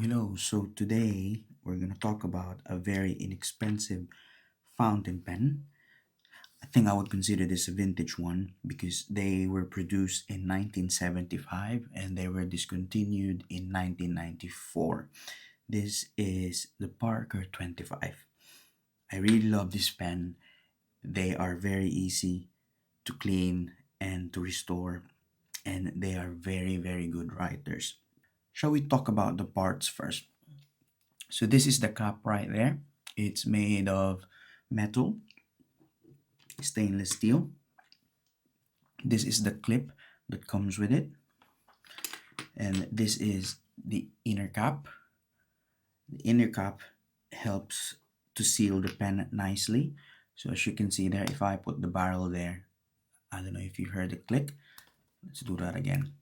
Hello, so today we're going to talk about a very inexpensive fountain pen. I think I would consider this a vintage one because they were produced in 1975 and they were discontinued in 1994. This is the Parker 25. I really love this pen. They are very easy to clean and to restore, and they are very, very good writers. Shall we talk about the parts first? So this is the cap right there. It's made of metal, stainless steel. This is the clip that comes with it. And this is the inner cap. The inner cap helps to seal the pen nicely. So as you can see there, if I put the barrel there, I don't know if you heard the click. Let's do that again.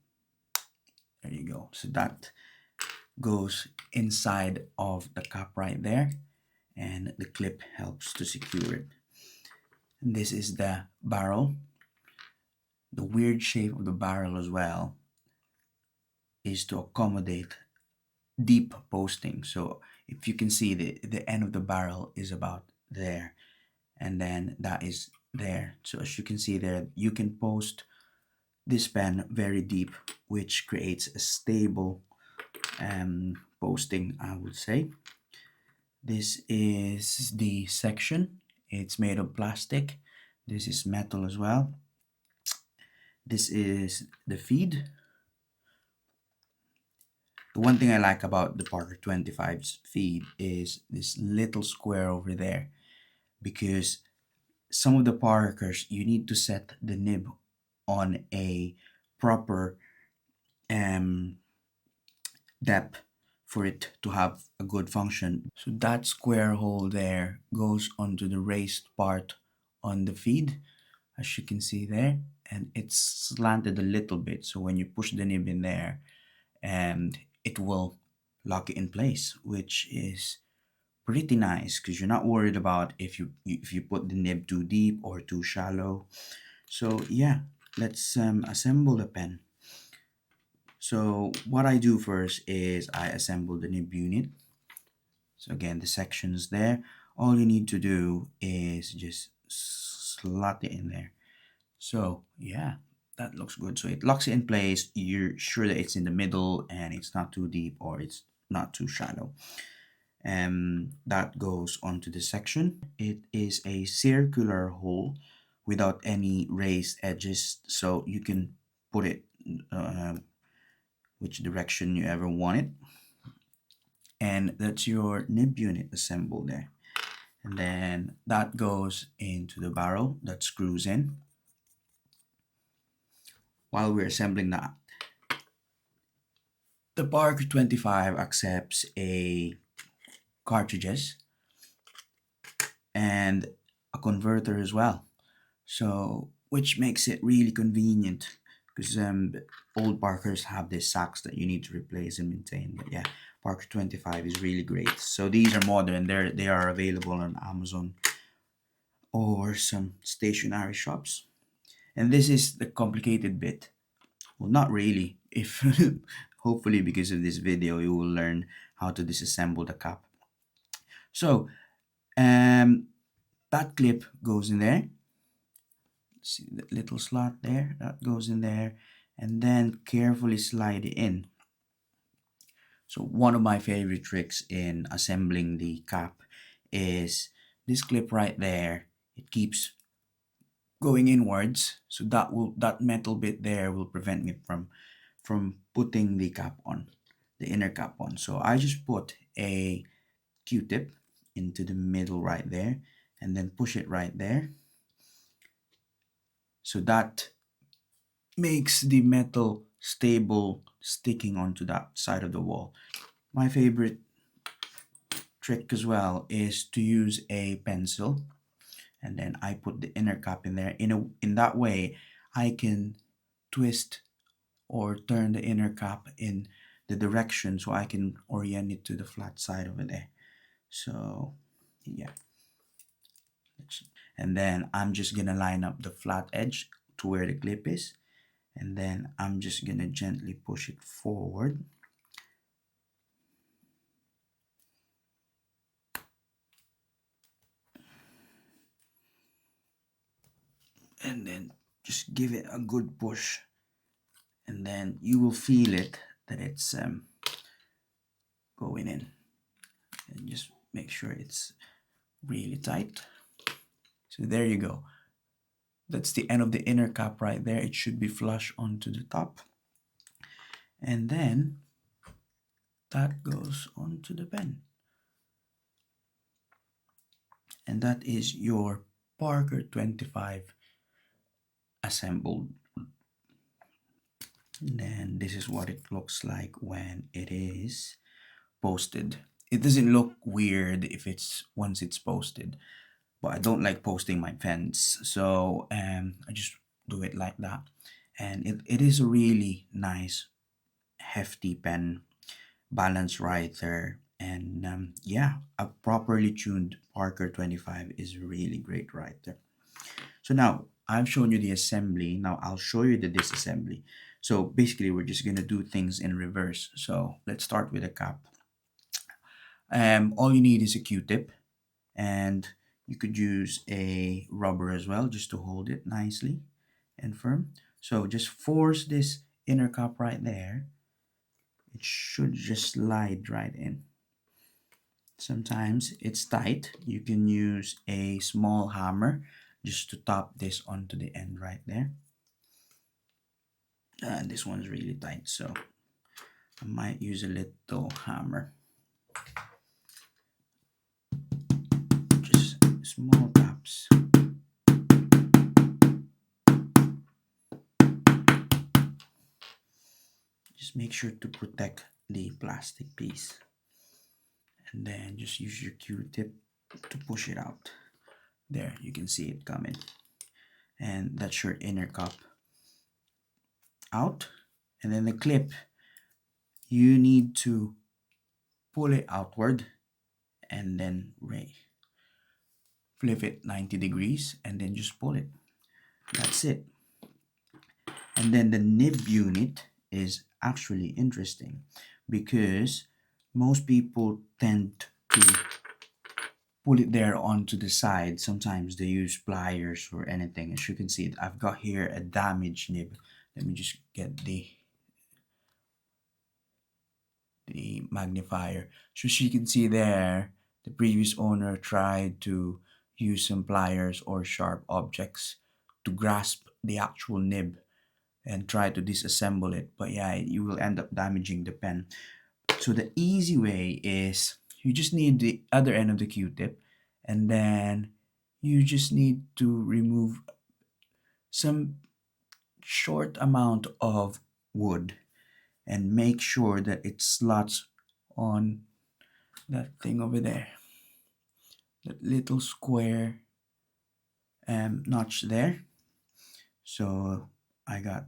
There you go. So that goes inside of the cap right there, and the clip helps to secure it. And this is the barrel. The weird shape of the barrel as well is to accommodate deep posting. So if you can see, the end of the barrel is about there, and then that is there. So as you can see there, you can post this pen very deep, which creates a stable posting, I would say. This is the section. It's made of plastic. This is metal as well. This is the feed. The one thing I like about the Parker 25's feed is this little square over there, because some of the Parkers you need to set the nib on a proper depth for it to have a good function. So that square hole there goes onto the raised part on the feed, as you can see there, and it's slanted a little bit, so when you push the nib in there, and it will lock it in place, which is pretty nice because you're not worried about if you put the nib too deep or too shallow. So yeah, let's assemble the pen. So what I do first is I assemble the nib unit. So again, the sections there, all you need to do is just slot it in there. So yeah, that looks good. So it locks it in place. You're sure that it's in the middle and it's not too deep or it's not too shallow. That goes onto the section. It is a circular hole without any raised edges, so you can put it which direction you ever want it. And that's your nib unit assembled there. And then that goes into the barrel that screws in. While we're assembling that, the Parker 25 accepts a cartridges and a converter as well, so which makes it really convenient because old Parkers have these sacks that you need to replace and maintain. But yeah, Parker 25 is really great. So these are modern. They are available on Amazon or some stationery shops. And this is the complicated bit. Well, not really. If hopefully because of this video you will learn how to disassemble the cap. So that clip goes in there. See the little slot there, that goes in there, and then carefully slide it in. So one of my favorite tricks in assembling the cap is this clip right there. It keeps going inwards, so that metal bit there will prevent me from putting the cap on, the inner cap on. So I just put a Q-tip into the middle right there and then push it right there. So that makes the metal stable, sticking onto that side of the wall. My favorite trick as well is to use a pencil, and then I put the inner cap in there. In that way I can twist or turn the inner cap in the direction so I can orient it to the flat side over there. So yeah, and then I'm just gonna line up the flat edge to where the clip is, and then I'm just gonna gently push it forward. and then just give it a good push, and then you will feel it that it's going in, and just make sure it's really tight. So there you go. That's the end of the inner cap right there. It should be flush onto the top, and then that goes onto the pen, and that is your Parker 25 assembled. And then this is what it looks like when it is posted. It doesn't look weird if it's once it's posted, but I don't like posting my pens, so I just do it like that. And it is a really nice hefty pen, balance writer, and yeah, a properly tuned Parker 25 is a really great writer. So now I've shown you the assembly. Now I'll show you the disassembly. So basically we're just gonna do things in reverse. So let's start with a cap. All you need is a Q-tip, and you could use a rubber as well just to hold it nicely and firm. So just force this inner cap right there. It should just slide right in. Sometimes it's tight. You can use a small hammer just to tap this onto the end right there. And this one's really tight, so I might use a little hammer. Just small taps. Just make sure to protect the plastic piece, and then just use your Q-tip to push it out. There, you can see it coming, and that's your inner cup out. And then the clip, you need to pull it outward and then flip it 90 degrees and then just pull it. That's it. And then the nib unit is actually interesting because most people tend to pull it there onto the side. Sometimes they use pliers or anything. As you can see, I've got here a damaged nib. Let me just get the magnifier. So as you can see there, the previous owner tried to use some pliers or sharp objects to grasp the actual nib and try to disassemble it. But yeah, you will end up damaging the pen. So the easy way is you just need the other end of the Q-tip, and then you just need to remove some short amount of wood and make sure that it slots on that thing over there, that little square notch there. So I got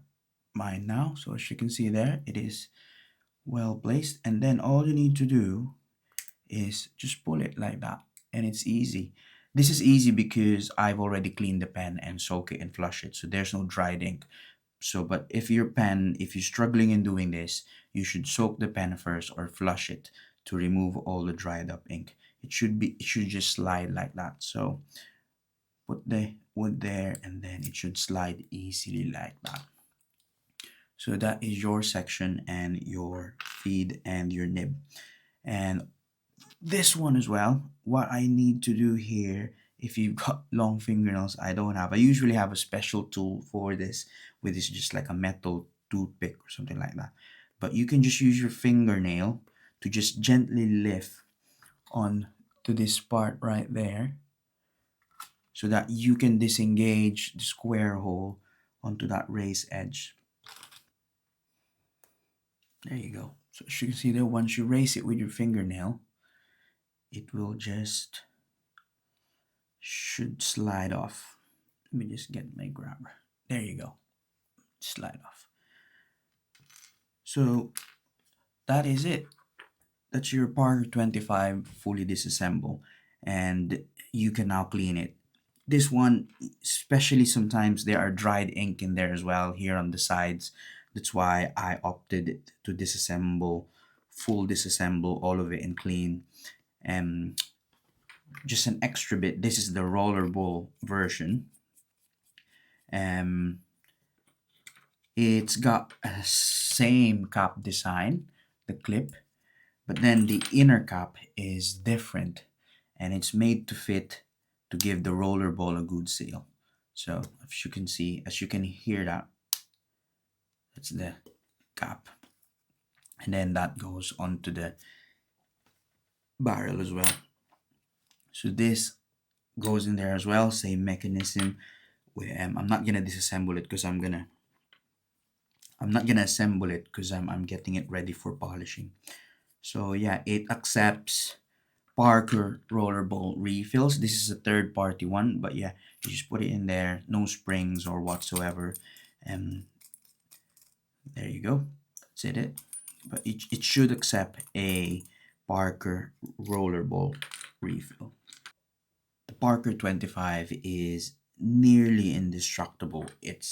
mine now. So as you can see there, it is well placed, and then all you need to do is just pull it like that, and it's easy. This is easy because I've already cleaned the pen and soak it and flush it, so there's no dried ink. So but if you're struggling in doing this, you should soak the pen first or flush it to remove all the dried up ink. It should just slide like that. So put the wood there, and then it should slide easily like that. So that is your section and your feed and your nib. And this one as well, what I need to do here, if you've got long fingernails, I don't have. I usually have a special tool for this, with this just like a metal toothpick or something like that. But you can just use your fingernail to just gently lift on to this part right there, so that you can disengage the square hole onto that raised edge. There you go. So as you can see there, once you raise it with your fingernail, it will just should slide off. Let me just get my grabber. There you go. Slide off. So that is it. That's your Parker 25 fully disassemble, and you can now clean it. This one, especially sometimes there are dried ink in there as well here on the sides. That's why I opted to full disassemble all of it and clean. Just an extra bit. This is the Rollerball version, Um, it's got a same cap design, the clip, but then the inner cap is different, and it's made to fit to give the rollerball a good seal. So as you can see, as you can hear that, that's the cap, and then that goes onto the barrel as well. So this goes in there as well, same mechanism. I'm not gonna disassemble it because I'm not gonna assemble it because I'm getting it ready for polishing. So yeah, it accepts Parker rollerball refills. This is a third party one, but yeah, you just put it in there, no springs or whatsoever, and there you go. That's it. But it should accept a Parker rollerball refill. The Parker 25 is nearly indestructible. It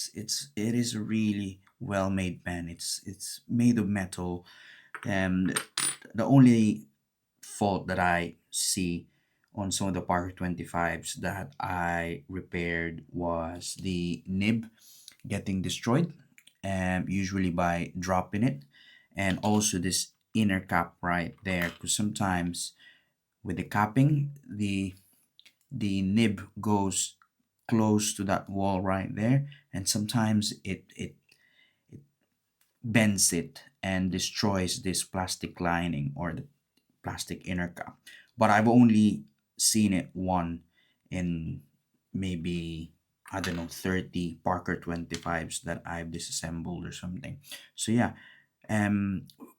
is a really well made pen. It's made of metal. The only fault that I see on some of the Parker 25s that I repaired was the nib getting destroyed, usually by dropping it, and also this inner cap right there, because sometimes with the capping, the nib goes close to that wall right there, and sometimes it bends it and destroys this plastic lining or the plastic inner cap. But I've only seen it one in maybe, I don't know, 30 Parker 25s that I've disassembled or something. So yeah,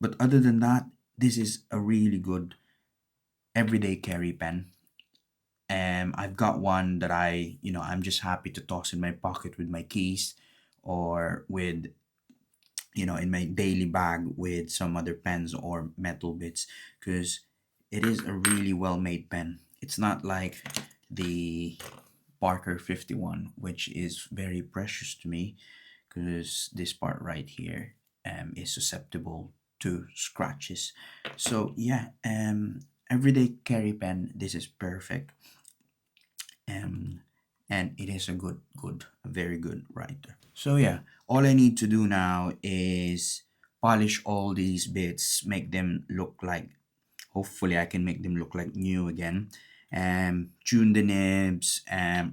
but other than that, this is a really good everyday carry pen. I've got one that I'm just happy to toss in my pocket with my keys, or with, in my daily bag with some other pens or metal bits, because it is a really well made pen. It's not like the Parker 51, which is very precious to me, because this part right here is susceptible to scratches. So yeah, everyday carry pen, this is perfect. um, and it is a very good writer. So yeah, all I need to do now is polish all these bits, make them look like, hopefully I can make them look like new again, tune the nibs,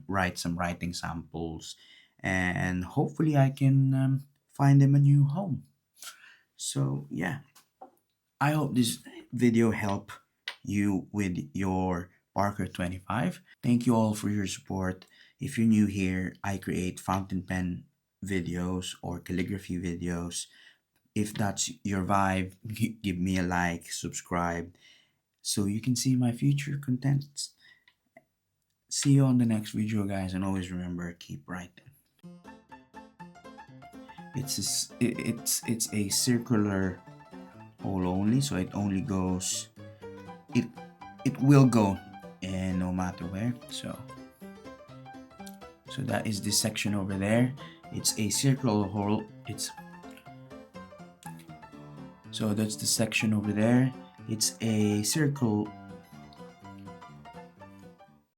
write some writing samples, and hopefully I can find them a new home. So yeah, I hope this video helped you with your Parker 25. Thank you all for your support. If you're new here, I create fountain pen videos or calligraphy videos. If that's your vibe, give me a like, subscribe, so you can see my future contents. See you on the next video, guys, and always remember, keep writing. It's a circular hole only, so it only goes, it it will go and no matter where. So that is this section over there. It's a circular hole. So that's the section over there. It's a circle